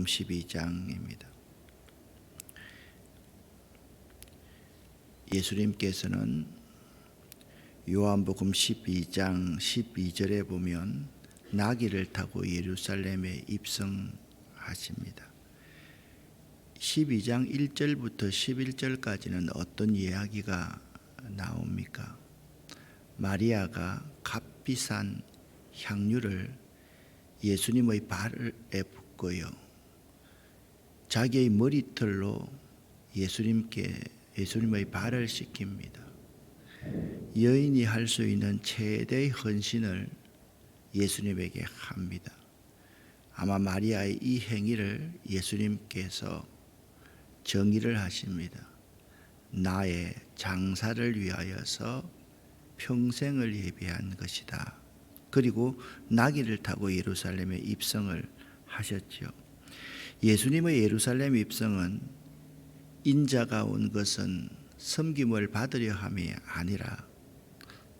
12장입니다. 예수님께서는 요한복음 12장 12절에 보면 나귀를 타고 예루살렘에 입성하십니다. 12장 1절부터 11절까지는 어떤 이야기가 나옵니까? 마리아가 값비싼 향유를 예수님의 발에 붓고요, 자기의 머리털로 예수님의 발을 씻깁니다. 여인이 할 수 있는 최대의 헌신을 예수님에게 합니다. 아마 마리아의 이 행위를 예수님께서 정의를 하십니다. 나의 장사를 위하여서 평생을 예비한 것이다. 그리고 나귀를 타고 예루살렘에 입성을 하셨죠. 예수님의 예루살렘 입성은 인자가 온 것은 섬김을 받으려 함이 아니라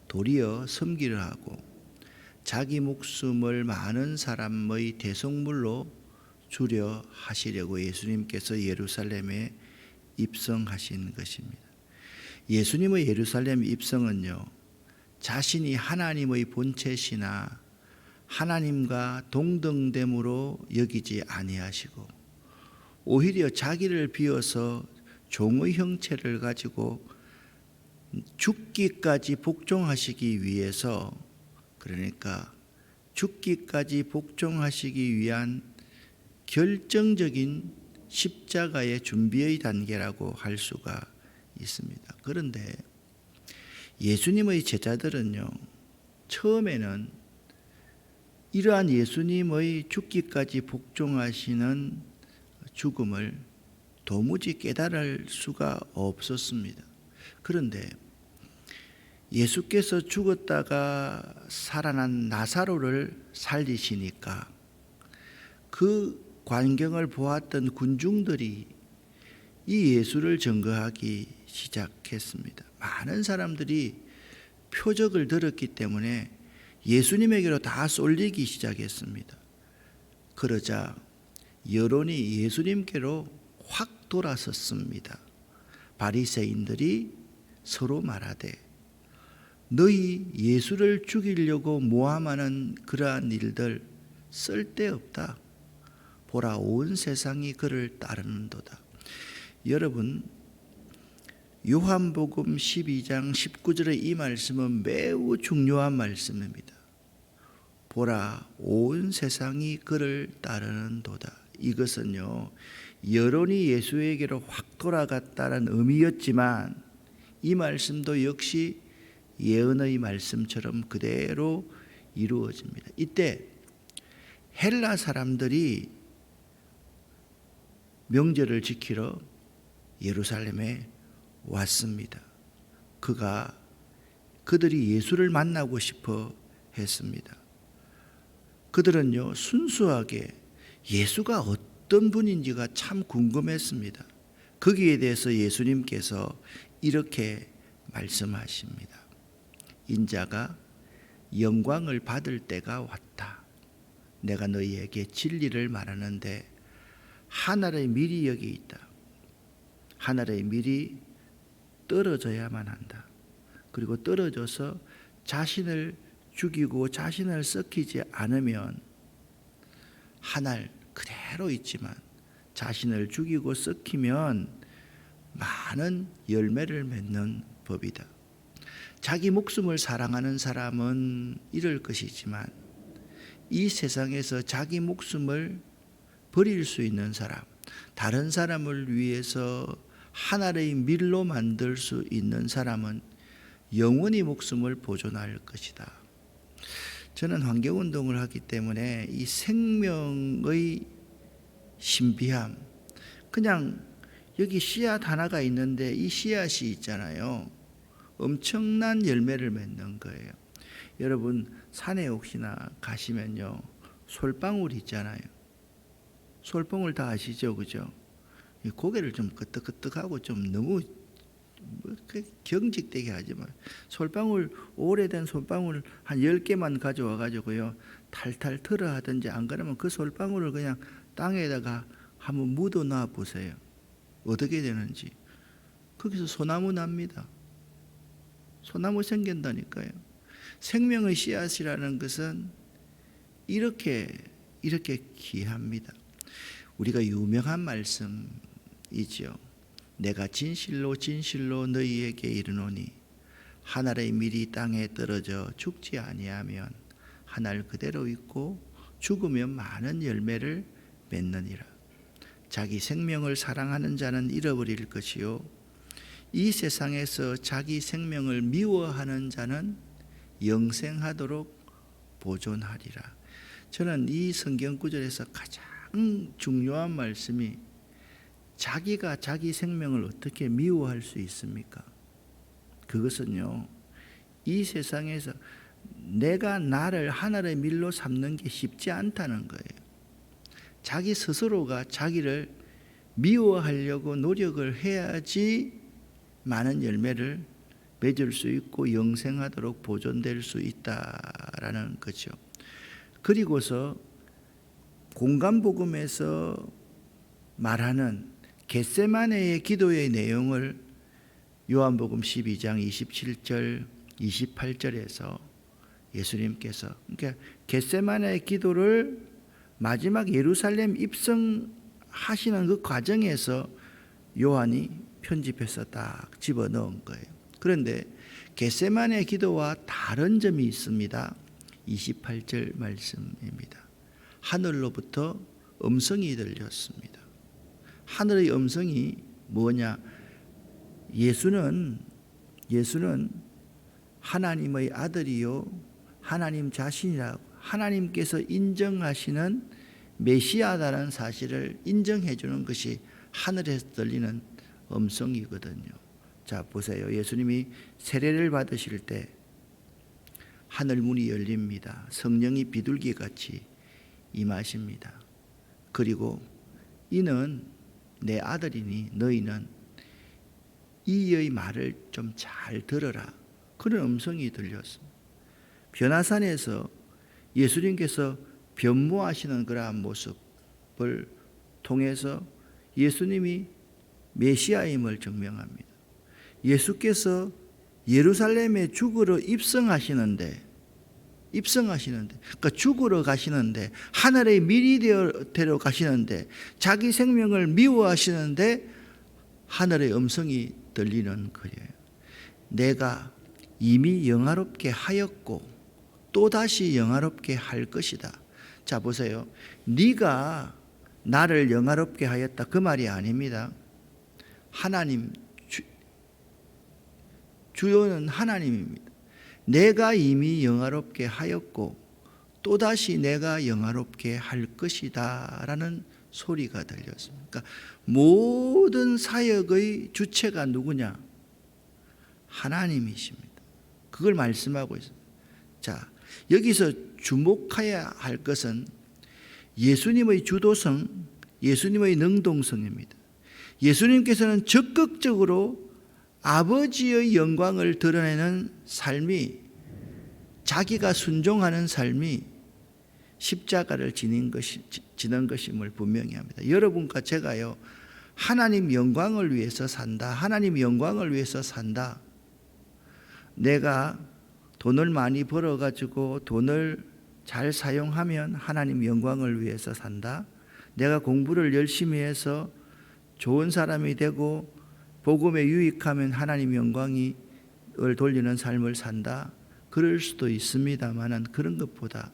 도리어 섬기려 하고 자기 목숨을 많은 사람의 대속물로 주려 하시려고 예수님께서 예루살렘에 입성하신 것입니다. 예수님의 예루살렘 입성은요, 자신이 하나님의 본체시나 하나님과 동등됨으로 여기지 아니하시고 오히려 자기를 비워서 종의 형체를 가지고 죽기까지 복종하시기 위해서, 그러니까 죽기까지 복종하시기 위한 결정적인 십자가의 준비의 단계라고 할 수가 있습니다. 그런데 예수님의 제자들은요, 처음에는 이러한 예수님의 죽기까지 복종하시는 죽음을 도무지 깨달을 수가 없었습니다. 그런데 예수께서 죽었다가 살아난 나사로를 살리시니까 그 광경을 보았던 군중들이 이 예수를 증거하기 시작했습니다. 많은 사람들이 표적을 들었기 때문에 예수님에게로 다 쏠리기 시작했습니다. 그러자 여론이 예수님께로 확 돌아섰습니다. 바리새인들이 서로 말하되 너희 예수를 죽이려고 모함하는 그러한 일들 쓸데없다. 보라, 온 세상이 그를 따르는도다. 여러분, 요한복음 12장 19절의 이 말씀은 매우 중요한 말씀입니다. 보라, 온 세상이 그를 따르는도다. 이것은요, 여론이 예수에게로 확 돌아갔다는 의미였지만 이 말씀도 역시 예언의 말씀처럼 그대로 이루어집니다. 이때 헬라 사람들이 명절을 지키러 예루살렘에 왔습니다. 그들이 예수를 만나고 싶어 했습니다. 그들은요, 순수하게 예수가 어떤 분인지가 참 궁금했습니다. 거기에 대해서 예수님께서 이렇게 말씀하십니다. 인자가 영광을 받을 때가 왔다. 내가 너희에게 진리를 말하는데 하늘의 밀이 여기 있다. 하늘의 밀이 떨어져야만 한다. 그리고 떨어져서 자신을 죽이고 자신을 썩히지 않으면 하늘 그대로 있지만 자신을 죽이고 썩히면 많은 열매를 맺는 법이다. 자기 목숨을 사랑하는 사람은 이럴 것이지만 이 세상에서 자기 목숨을 버릴 수 있는 사람, 다른 사람을 위해서 하늘의 밀로 만들 수 있는 사람은 영원히 목숨을 보존할 것이다. 저는 환경운동을 하기 때문에 이 생명의 신비함, 그냥 여기 씨앗 하나가 있는데 이 씨앗이 있잖아요. 엄청난 열매를 맺는 거예요. 여러분, 산에 혹시나 가시면요, 솔방울 있잖아요. 솔방울 다 아시죠? 그죠? 고개를 좀 끄덕끄덕하고 좀 너무 경직되게 하지 마. 솔방울, 오래된 솔방울 한 10개만 가져와 가지고요, 탈탈 털어 하든지, 안 그러면 그 솔방울을 그냥 땅에다가 한번 묻어놔 보세요. 어떻게 되는지. 거기서 소나무 납니다. 소나무 생긴다니까요. 생명의 씨앗이라는 것은 이렇게 귀합니다. 우리가 유명한 말씀이죠. 내가 진실로 진실로 너희에게 이르노니 한 알의 밀이 땅에 떨어져 죽지 아니하면 한 알 그대로 있고 죽으면 많은 열매를 맺느니라. 자기 생명을 사랑하는 자는 잃어버릴 것이요 이 세상에서 자기 생명을 미워하는 자는 영생하도록 보존하리라. 저는 이 성경 구절에서 가장 중요한 말씀이 자기가 자기 생명을 어떻게 미워할 수 있습니까? 그것은요, 이 세상에서 내가 나를 하늘의 밀로 삼는 게 쉽지 않다는 거예요. 자기 스스로가 자기를 미워하려고 노력을 해야지 많은 열매를 맺을 수 있고 영생하도록 보존될 수 있다라는 거죠. 그리고서 공간복음에서 말하는 겟세마네의 기도의 내용을 요한복음 12장 27절 28절에서 예수님께서 그러니까 겟세마네의 기도를 마지막 예루살렘 입성하시는 그 과정에서 요한이 편집해서 딱 집어넣은 거예요. 그런데 겟세마네 기도와 다른 점이 있습니다. 28절 말씀입니다. 하늘로부터 음성이 들렸습니다. 하늘의 음성이 뭐냐? 예수는 하나님의 아들이요 하나님 자신이라고 하나님께서 인정하시는 메시아다라는 사실을 인정해 주는 것이 하늘에서 들리는 음성이거든요. 자, 보세요. 예수님이 세례를 받으실 때 하늘 문이 열립니다. 성령이 비둘기같이 임하십니다. 그리고 이는 내 아들이니 너희는 이의 말을 좀 잘 들어라. 그런 음성이 들렸습니다. 변화산에서 예수님께서 변모하시는 그러한 모습을 통해서 예수님이 메시아임을 증명합니다. 예수께서 예루살렘에 죽으러 입성하시는데 그러니까 죽으러 가시는데 하늘의 밀이 되러 가시는데 자기 생명을 미워하시는데 하늘의 음성이 들리는 거예요. 내가 이미 영화롭게 하였고 또다시 영화롭게 할 것이다. 자, 보세요. 네가 나를 영화롭게 하였다. 그 말이 아닙니다. 하나님, 주요는 하나님입니다. 내가 이미 영화롭게 하였고 또다시 내가 영화롭게 할 것이다 라는 소리가 들렸습니다. 그러니까 모든 사역의 주체가 누구냐? 하나님이십니다. 그걸 말씀하고 있습니다. 자, 여기서 주목해야 할 것은 예수님의 주도성, 예수님의 능동성입니다. 예수님께서는 적극적으로 아버지의 영광을 드러내는 삶이 자기가 순종하는 삶이 십자가를 지는 것임을 분명히 합니다. 여러분과 제가요, 하나님 영광을 위해서 산다. 하나님 영광을 위해서 산다. 내가 돈을 많이 벌어가지고 돈을 잘 사용하면 하나님 영광을 위해서 산다. 내가 공부를 열심히 해서 좋은 사람이 되고 복음에 유익하면 하나님 영광을 돌리는 삶을 산다. 그럴 수도 있습니다만 그런 것보다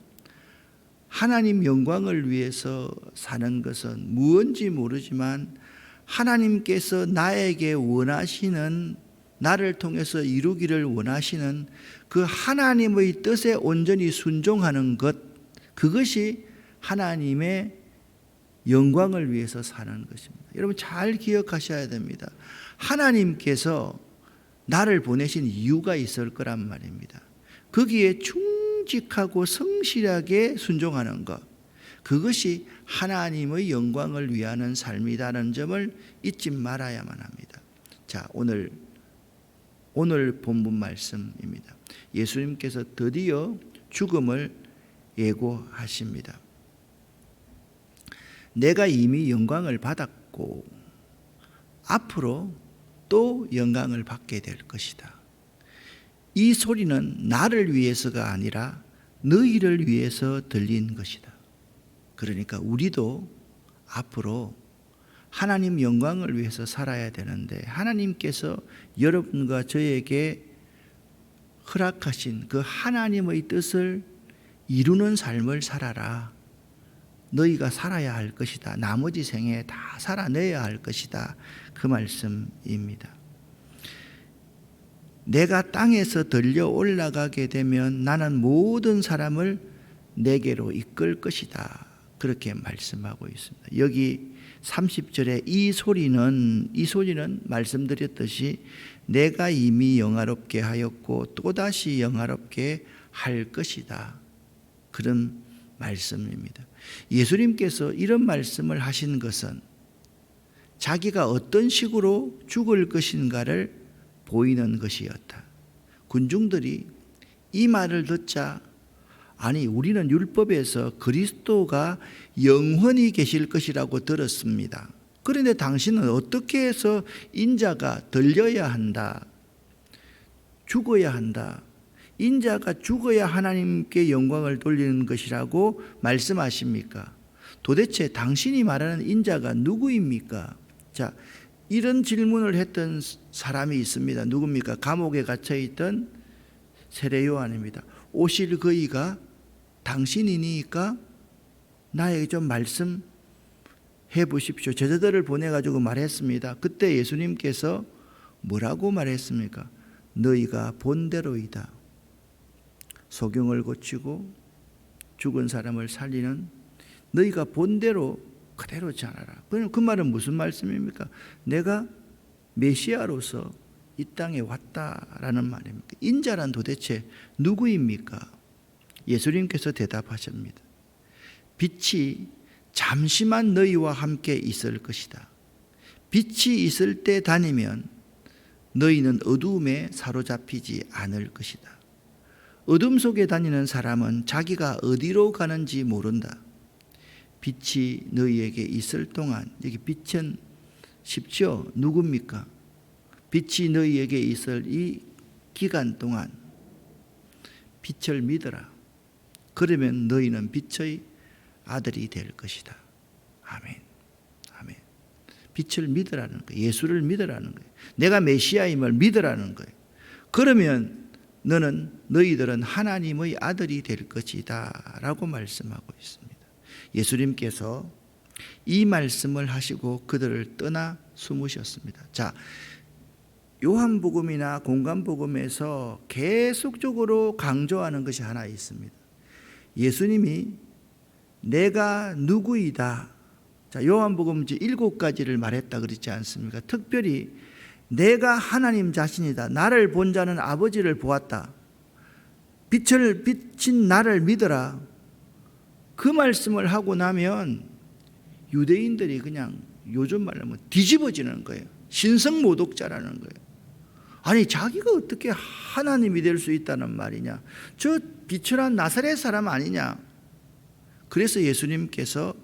하나님 영광을 위해서 사는 것은 무언지 모르지만 하나님께서 나에게 원하시는 나를 통해서 이루기를 원하시는 그 하나님의 뜻에 온전히 순종하는 것, 그것이 하나님의 영광을 위해서 사는 것입니다. 여러분 잘 기억하셔야 됩니다. 하나님께서 나를 보내신 이유가 있을 거란 말입니다. 거기에 충직하고 성실하게 순종하는 것, 그것이 하나님의 영광을 위하는 삶이라는 점을 잊지 말아야만 합니다. 자, 오늘 본문 말씀입니다. 예수님께서 드디어 죽음을 예고하십니다. 내가 이미 영광을 받았고 앞으로 또 영광을 받게 될 것이다. 이 소리는 나를 위해서가 아니라 너희를 위해서 들린 것이다. 그러니까 우리도 앞으로 하나님 영광을 위해서 살아야 되는데 하나님께서 여러분과 저에게 허락하신 그 하나님의 뜻을 이루는 삶을 살아라. 너희가 살아야 할 것이다. 나머지 생에 다 살아내야 할 것이다. 그 말씀입니다. 내가 땅에서 들려 올라가게 되면 나는 모든 사람을 내게로 이끌 것이다. 그렇게 말씀하고 있습니다. 여기 30절에 이 소리는 말씀드렸듯이 내가 이미 영화롭게 하였고 또다시 영화롭게 할 것이다. 그런 말씀입니다. 예수님께서 이런 말씀을 하신 것은 자기가 어떤 식으로 죽을 것인가를 보이는 것이었다. 군중들이 이 말을 듣자 아니 우리는 율법에서 그리스도가 영원히 계실 것이라고 들었습니다. 그런데 당신은 어떻게 해서 인자가 들려야 한다, 죽어야 한다, 인자가 죽어야 하나님께 영광을 돌리는 것이라고 말씀하십니까? 도대체 당신이 말하는 인자가 누구입니까? 자, 이런 질문을 했던 사람이 있습니다. 누굽니까? 감옥에 갇혀있던 세례 요한입니다. 오실 그이가 당신이니까 나에게 좀 말씀해 보십시오. 제자들을 보내가지고 말했습니다. 그때 예수님께서 뭐라고 말했습니까? 너희가 본대로이다. 소경을 고치고 죽은 사람을 살리는 너희가 본대로 그대로 전하라. 그 말은 무슨 말씀입니까? 내가 메시아로서 이 땅에 왔다라는 말입니까? 인자란 도대체 누구입니까? 예수님께서 대답하십니다. 빛이 잠시만 너희와 함께 있을 것이다. 빛이 있을 때 다니면 너희는 어두움에 사로잡히지 않을 것이다. 어둠 속에 다니는 사람은 자기가 어디로 가는지 모른다. 빛이 너희에게 있을 동안, 여기 빛은 쉽죠? 누굽니까? 빛이 너희에게 있을 이 기간 동안 빛을 믿어라. 그러면 너희는 빛의 아들이 될 것이다. 아멘. 아멘. 빛을 믿으라는 거예요. 예수를 믿으라는 거예요. 내가 메시아임을 믿으라는 거예요. 그러면 너희들은 하나님의 아들이 될 것이다 라고 말씀하고 있습니다. 예수님께서 이 말씀을 하시고 그들을 떠나 숨으셨습니다. 자, 요한복음이나 공관복음에서 계속적으로 강조하는 것이 하나 있습니다. 예수님이 내가 누구이다. 자, 요한복음 7가지를 말했다 그랬지 않습니까? 특별히 내가 하나님 자신이다. 나를 본 자는 아버지를 보았다. 빛을 비친 나를 믿어라. 그 말씀을 하고 나면 유대인들이 그냥 요즘 말로 하면 뒤집어지는 거예요. 신성모독자라는 거예요. 아니 자기가 어떻게 하나님이 될 수 있다는 말이냐. 저 비천한 나사렛 사람 아니냐. 그래서 예수님께서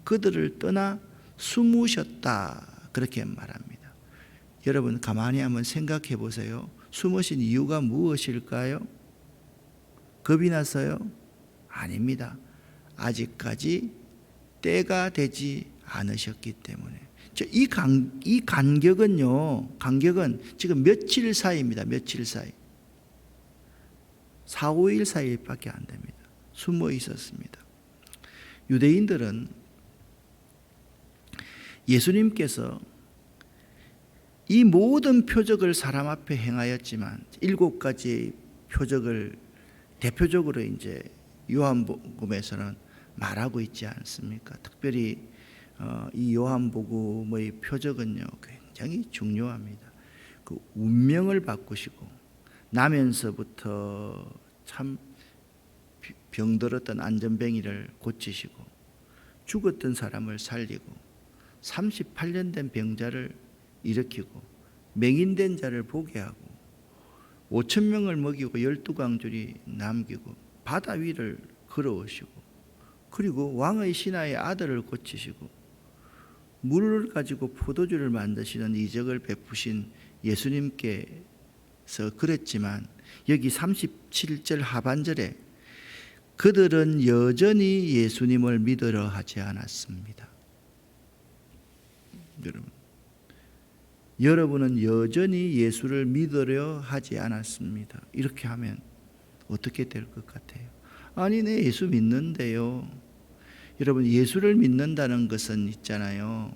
그들을 떠나 숨으셨다 그렇게 말합니다. 여러분 가만히 한번 생각해 보세요. 숨으신 이유가 무엇일까요? 겁이 나서요? 아닙니다. 아직까지 때가 되지 않으셨기 때문에. 이 간격은 지금 며칠 사이입니다. 며칠 사이. 4, 5일 사이밖에 안 됩니다. 숨어 있었습니다. 유대인들은 예수님께서 이 모든 표적을 사람 앞에 행하였지만 7가지 표적을 대표적으로 이제 요한복음에서는 말하고 있지 않습니까? 특별히 이 요한복음의 표적은요 굉장히 중요합니다. 그 운명을 바꾸시고 나면서부터 참 병들었던 안전뱅이를 고치시고 죽었던 사람을 살리고 38년 된 병자를 일으키고 맹인된 자를 보게 하고 5,000명을 먹이고 12광줄이 남기고 바다 위를 걸어오시고 그리고 왕의 신하의 아들을 고치시고 물을 가지고 포도주를 만드시는 이적을 베푸신 예수님께서 그랬지만 여기 37절 하반절에 그들은 여전히 예수님을 믿으려 하지 않았습니다. 여러분은 여전히 예수를 믿으려 하지 않았습니다. 이렇게 하면 어떻게 될 것 같아요? 아니, 내 예수 믿는데요. 여러분, 예수를 믿는다는 것은 있잖아요,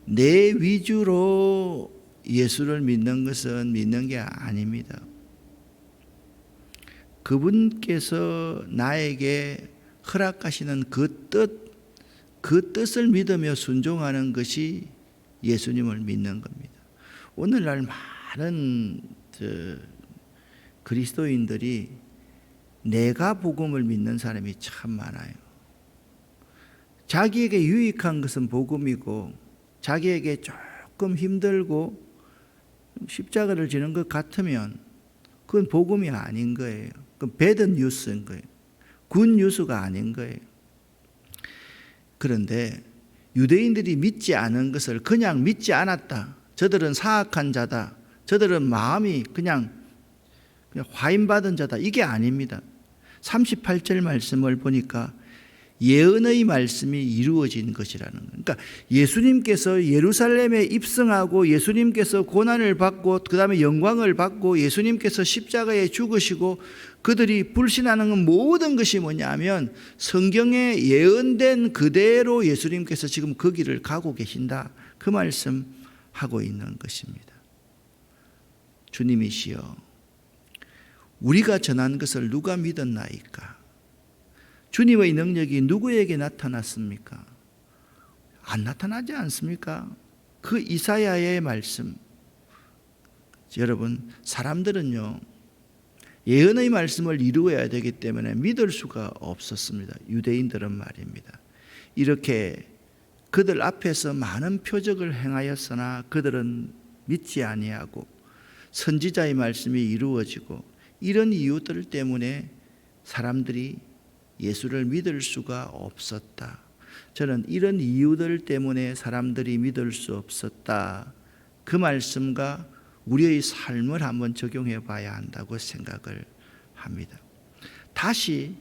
내 위주로 예수를 믿는 것은 믿는 게 아닙니다. 그분께서 나에게 허락하시는 그 뜻을 믿으며 순종하는 것이 예수님을 믿는 겁니다. 오늘날 많은 그리스도인들이 내가 복음을 믿는 사람이 참 많아요. 자기에게 유익한 것은 복음이고 자기에게 조금 힘들고 십자가를 지는 것 같으면 그건 복음이 아닌 거예요. 그건 배드 뉴스인 거예요. 굿 뉴스가 아닌 거예요. 그런데 유대인들이 믿지 않은 것을 그냥 믿지 않았다, 저들은 사악한 자다, 저들은 마음이 그냥 화인받은 자다, 이게 아닙니다. 38절 말씀을 보니까 예언의 말씀이 이루어진 것이라는 거예요. 그러니까 예수님께서 예루살렘에 입성하고 예수님께서 고난을 받고 그 다음에 영광을 받고 예수님께서 십자가에 죽으시고 그들이 불신하는 모든 것이 뭐냐면 성경에 예언된 그대로 예수님께서 지금 그 길을 가고 계신다, 그 말씀하고 있는 것입니다. 주님이시여, 우리가 전한 것을 누가 믿었나이까? 주님의 능력이 누구에게 나타났습니까? 안 나타나지 않습니까? 그 이사야의 말씀. 여러분, 사람들은요, 예언의 말씀을 이루어야 되기 때문에 믿을 수가 없었습니다. 유대인들은 말입니다. 이렇게 그들 앞에서 많은 표적을 행하였으나 그들은 믿지 아니하고 선지자의 말씀이 이루어지고 이런 이유들 때문에 사람들이 예수를 믿을 수가 없었다. 저는 이런 이유들 때문에 사람들이 믿을 수 없었다, 그 말씀과 우리의 삶을 한번 적용해 봐야 한다고 생각을 합니다. 다시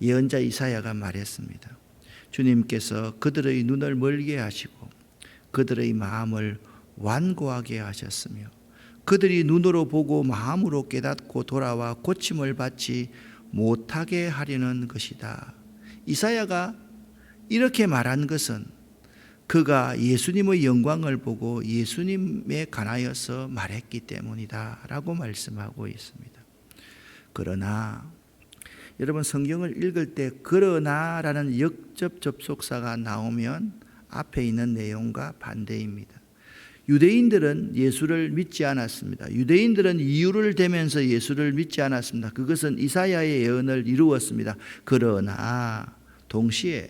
예언자 이사야가 말했습니다. 주님께서 그들의 눈을 멀게 하시고 그들의 마음을 완고하게 하셨으며 그들이 눈으로 보고 마음으로 깨닫고 돌아와 고침을 받지 못하게 하려는 것이다. 이사야가 이렇게 말한 것은 그가 예수님의 영광을 보고 예수님에 관하여서 말했기 때문이다 라고 말씀하고 있습니다. 그러나 여러분, 성경을 읽을 때 그러나라는 역접 접속사가 나오면 앞에 있는 내용과 반대입니다. 유대인들은 예수를 믿지 않았습니다. 유대인들은 이유를 대면서 예수를 믿지 않았습니다. 그것은 이사야의 예언을 이루었습니다. 그러나 동시에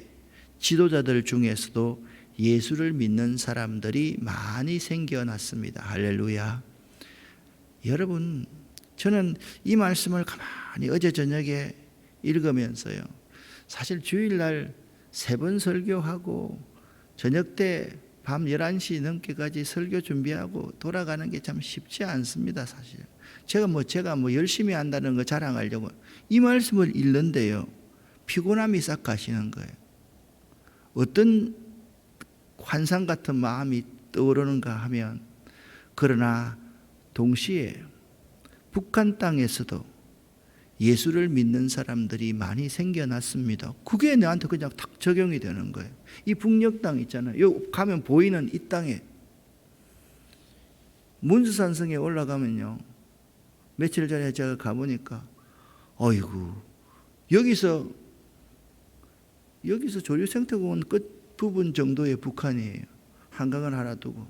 지도자들 중에서도 예수를 믿는 사람들이 많이 생겨났습니다. 할렐루야. 여러분, 저는 이 말씀을 가만히 어제 저녁에 읽으면서요, 사실 주일날 3번 설교하고 저녁 때 밤 11시 넘게까지 설교 준비하고 돌아가는 게 참 쉽지 않습니다. 사실 제가 열심히 한다는 거 자랑하려고 이 말씀을 읽는데요, 피곤함이 싹 가시는 거예요. 어떤 환상 같은 마음이 떠오르는가 하면, 그러나 동시에 북한 땅에서도 예수를 믿는 사람들이 많이 생겨났습니다. 그게 나한테 그냥 탁 적용이 되는 거예요. 이 북녘 땅 있잖아요. 여기 가면 보이는 이 땅에 문수산성에 올라가면요, 며칠 전에 제가 가보니까 어이구, 여기서 조류생태공원 끝 부분 정도의 북한이에요. 한강을 하나 두고,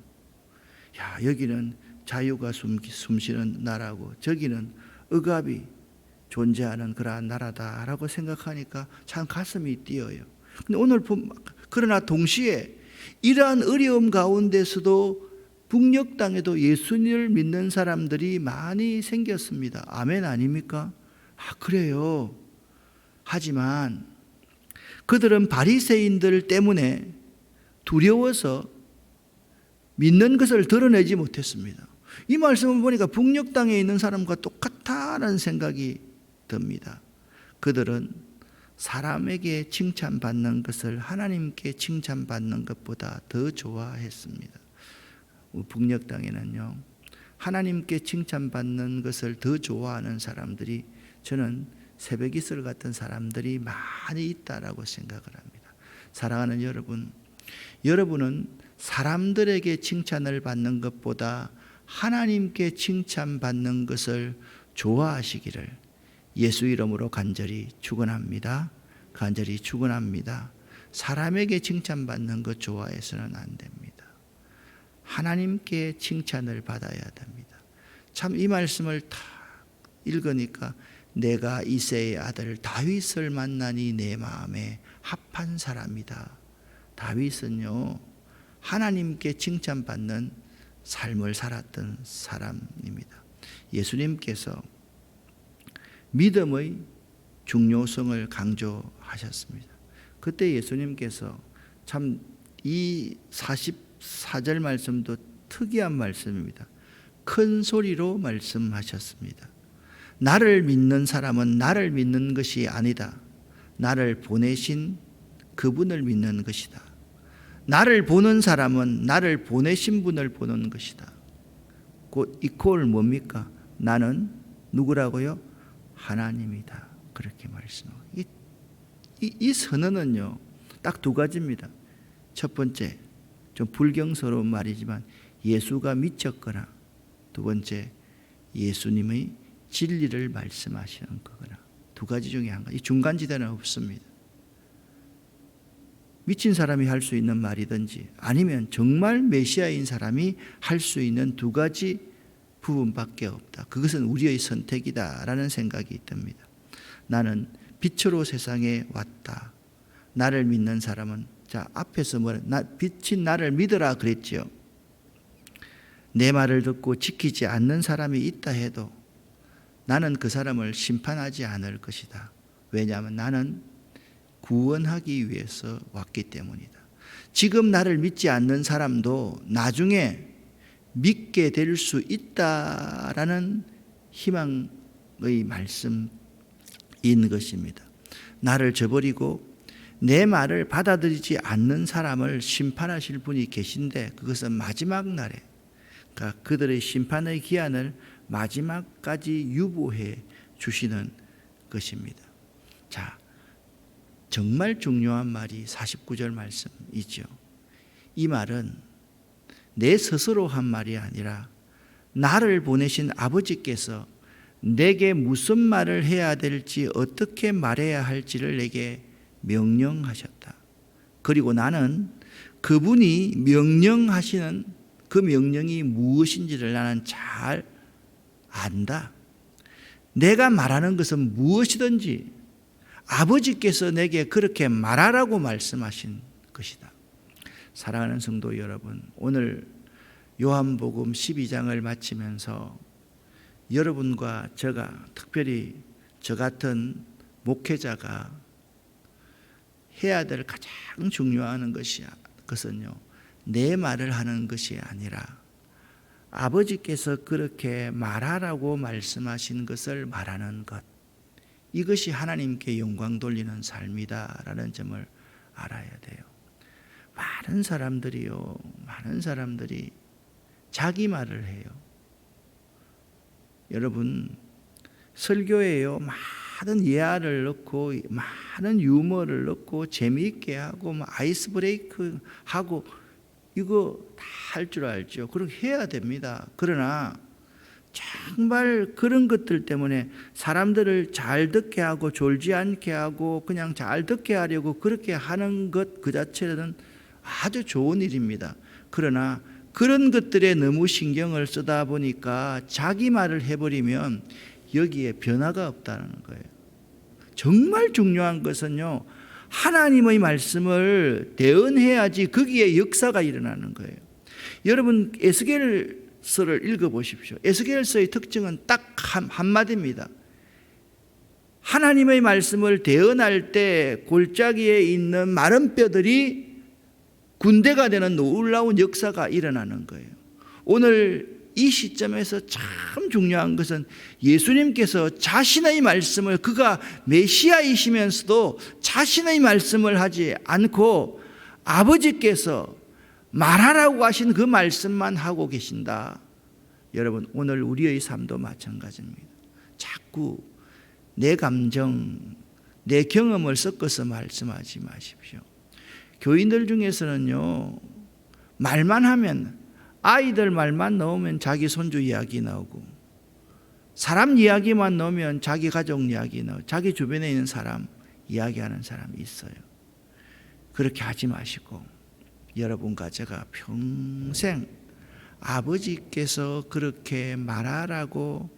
야, 여기는 자유가 숨쉬는 나라고 저기는 억압이 존재하는 그러한 나라다라고 생각하니까 참 가슴이 뛰어요. 근데 오늘 그러나 동시에 이러한 어려움 가운데서도 북녘 땅에도 예수님을 믿는 사람들이 많이 생겼습니다. 아멘 아닙니까? 그래요. 하지만 그들은 바리새인들 때문에 두려워서 믿는 것을 드러내지 못했습니다. 이 말씀을 보니까 북녘 땅에 있는 사람과 똑같다는 생각이 듭니다. 그들은 사람에게 칭찬받는 것을 하나님께 칭찬받는 것보다 더 좋아했습니다. 북녘 땅에는요, 하나님께 칭찬받는 것을 더 좋아하는 사람들이, 저는 새벽이슬 같은 사람들이 많이 있다라고 생각을 합니다. 사랑하는 여러분, 여러분은 사람들에게 칭찬을 받는 것보다 하나님께 칭찬받는 것을 좋아하시기를 예수 이름으로 간절히 축원합니다. 간절히 축원합니다. 사람에게 칭찬받는 것 좋아해서는 안 됩니다. 하나님께 칭찬을 받아야 됩니다. 참 이 말씀을 다 읽으니까 내가 이새의 아들 다윗을 만나니 내 마음에 합한 사람이다. 다윗은요, 하나님께 칭찬받는 삶을 살았던 사람입니다. 예수님께서 믿음의 중요성을 강조하셨습니다. 그때 예수님께서 참 이 44절 말씀도 특이한 말씀입니다. 큰 소리로 말씀하셨습니다. 나를 믿는 사람은 나를 믿는 것이 아니다. 나를 보내신 그분을 믿는 것이다. 나를 보는 사람은 나를 보내신 분을 보는 것이다. 곧 이퀄 뭡니까? 나는 누구라고요? 하나님이다. 그렇게 말씀하고, 이 선언은요 딱 두 가지입니다. 첫 번째, 좀 불경스러운 말이지만 예수가 미쳤거나, 두 번째, 예수님의 진리를 말씀하시는 거거나, 두 가지 중에 한 가지. 이 중간지대는 없습니다. 미친 사람이 할 수 있는 말이든지 아니면 정말 메시아인 사람이 할 수 있는 두 가지 부분밖에 없다. 그것은 우리의 선택이다라는 생각이 듭니다. 나는 빛으로 세상에 왔다. 나를 믿는 사람은, 자, 앞에서 빛인 나를 믿으라 그랬지요. 내 말을 듣고 지키지 않는 사람이 있다 해도 나는 그 사람을 심판하지 않을 것이다. 왜냐하면 나는 구원하기 위해서 왔기 때문이다. 지금 나를 믿지 않는 사람도 나중에 믿게 될 수 있다라는 희망의 말씀인 것입니다. 나를 저버리고 내 말을 받아들이지 않는 사람을 심판하실 분이 계신데, 그것은 마지막 날에, 그러니까 그들의 심판의 기한을 마지막까지 유보해 주시는 것입니다. 자, 정말 중요한 말이 49절 말씀이죠. 이 말은 내 스스로 한 말이 아니라 나를 보내신 아버지께서 내게 무슨 말을 해야 될지, 어떻게 말해야 할지를 내게 명령하셨다. 그리고 나는 그분이 명령하시는 그 명령이 무엇인지를 나는 잘 안다. 내가 말하는 것은 무엇이든지 아버지께서 내게 그렇게 말하라고 말씀하신 것이다. 사랑하는 성도 여러분, 오늘 요한복음 12장을 마치면서 여러분과 제가, 특별히 저 같은 목회자가 해야 될 가장 중요한 것은요, 내 말을 하는 것이 아니라 아버지께서 그렇게 말하라고 말씀하신 것을 말하는 것, 이것이 하나님께 영광 돌리는 삶이다라는 점을 알아야 돼요. 많은 사람들이 자기 말을 해요. 여러분, 설교에요 많은 예화를 넣고 많은 유머를 넣고 재미있게 하고 아이스 브레이크 하고 이거 다 할 줄 알죠. 그렇게 해야 됩니다. 그러나 정말 그런 것들 때문에 사람들을 잘 듣게 하고 졸지 않게 하고 그냥 잘 듣게 하려고 그렇게 하는 것 그 자체는 아주 좋은 일입니다. 그러나 그런 것들에 너무 신경을 쓰다 보니까 자기 말을 해버리면 여기에 변화가 없다는 거예요. 정말 중요한 것은요, 하나님의 말씀을 대언해야지 거기에 역사가 일어나는 거예요. 여러분, 에스겔서를 읽어보십시오. 에스겔서의 특징은 딱 한마디입니다. 하나님의 말씀을 대언할 때 골짜기에 있는 마른 뼈들이 군대가 되는 놀라운 역사가 일어나는 거예요. 오늘 이 시점에서 참 중요한 것은 예수님께서 자신의 말씀을, 그가 메시아이시면서도 자신의 말씀을 하지 않고 아버지께서 말하라고 하신 그 말씀만 하고 계신다. 여러분, 오늘 우리의 삶도 마찬가지입니다. 자꾸 내 감정, 내 경험을 섞어서 말씀하지 마십시오. 교인들 중에서는요, 말만 하면, 아이들 말만 넣으면 자기 손주 이야기 나오고, 사람 이야기만 넣으면 자기 가족 이야기 나오고, 자기 주변에 있는 사람 이야기하는 사람이 있어요. 그렇게 하지 마시고, 여러분과 제가 평생 아버지께서 그렇게 말하라고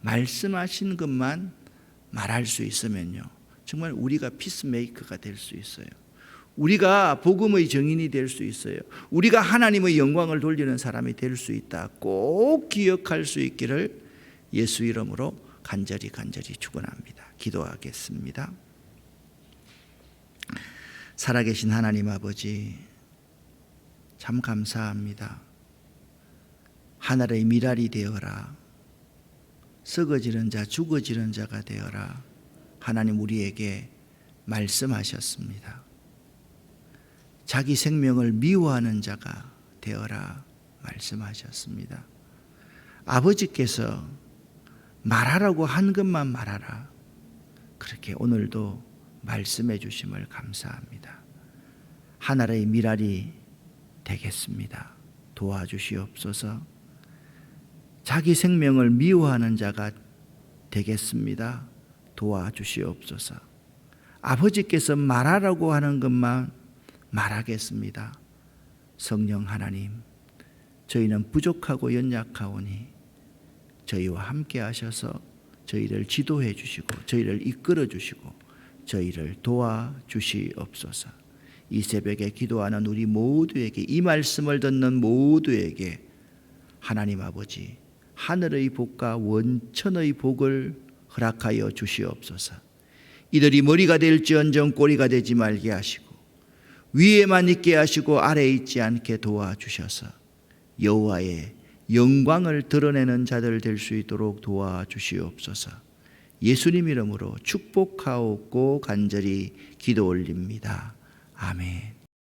말씀하신 것만 말할 수 있으면요, 정말 우리가 피스메이커가 될 수 있어요. 우리가 복음의 증인이 될 수 있어요. 우리가 하나님의 영광을 돌리는 사람이 될 수 있다. 꼭 기억할 수 있기를 예수 이름으로 간절히 축원합니다. 기도하겠습니다. 살아계신 하나님 아버지, 참 감사합니다. 하늘의 미랄이 되어라. 썩어지는 자, 죽어지는 자가 되어라. 하나님 우리에게 말씀하셨습니다. 자기 생명을 미워하는 자가 되어라 말씀하셨습니다. 아버지께서 말하라고 한 것만 말하라. 그렇게 오늘도 말씀해 주심을 감사합니다. 하늘의 미랄이 되겠습니다. 도와주시옵소서. 자기 생명을 미워하는 자가 되겠습니다. 도와주시옵소서. 아버지께서 말하라고 하는 것만 말하겠습니다. 성령 하나님, 저희는 부족하고 연약하오니 저희와 함께 하셔서 저희를 지도해 주시고 저희를 이끌어 주시고 저희를 도와주시옵소서. 이 새벽에 기도하는 우리 모두에게, 이 말씀을 듣는 모두에게 하나님 아버지 하늘의 복과 원천의 복을 허락하여 주시옵소서. 이들이 머리가 될지언정 꼬리가 되지 말게 하시고 위에만 있게 하시고 아래에 있지 않게 도와주셔서 여호와의 영광을 드러내는 자들 될 수 있도록 도와주시옵소서. 예수님 이름으로 축복하옵고 간절히 기도 올립니다. 아멘.